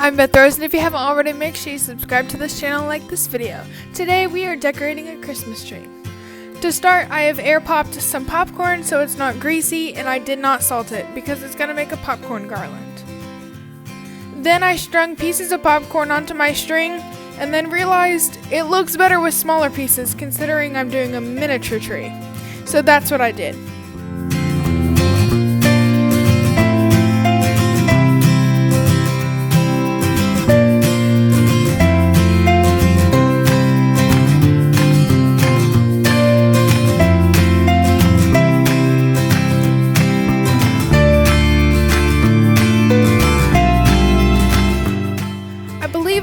I'm Beth, and if you haven't already, make sure you subscribe to this channel and like this video. Today we are decorating a Christmas tree. To start, I have air popped some popcorn so it's not greasy, and I did not salt it because it's going to make a popcorn garland. Then I strung pieces of popcorn onto my string and then realized it looks better with smaller pieces considering I'm doing a miniature tree. So that's what I did.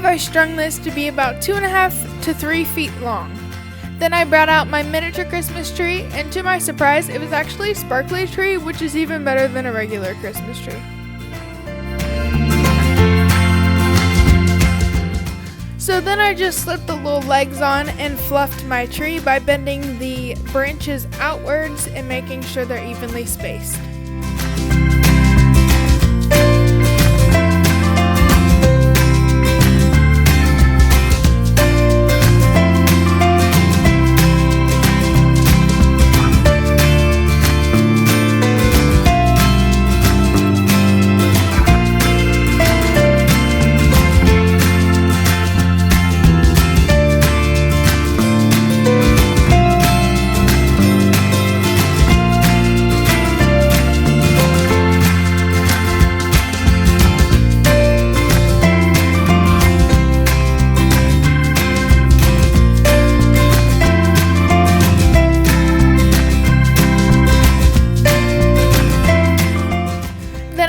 I strung this to be about 2.5 to 3 feet long. Then I brought out my miniature Christmas tree, and to my surprise, it was actually a sparkly tree, which is even better than a regular Christmas tree. So then I just slipped the little legs on and fluffed my tree by bending the branches outwards and making sure they're evenly spaced.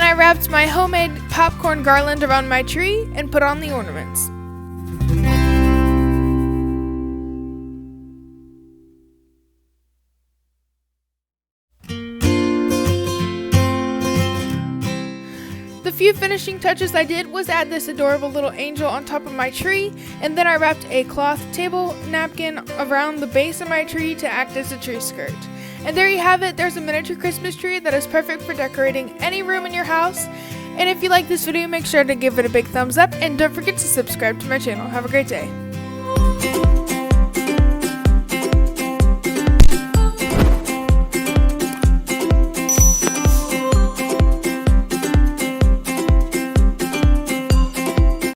I wrapped my homemade popcorn garland around my tree and put on the ornaments. The few finishing touches I did was add this adorable little angel on top of my tree, and then I wrapped a cloth table napkin around the base of my tree to act as a tree skirt. And there you have it, there's a miniature Christmas tree that is perfect for decorating any room in your house. And if you like this video, make sure to give it a big thumbs up, and don't forget to subscribe to my channel. Have a great day.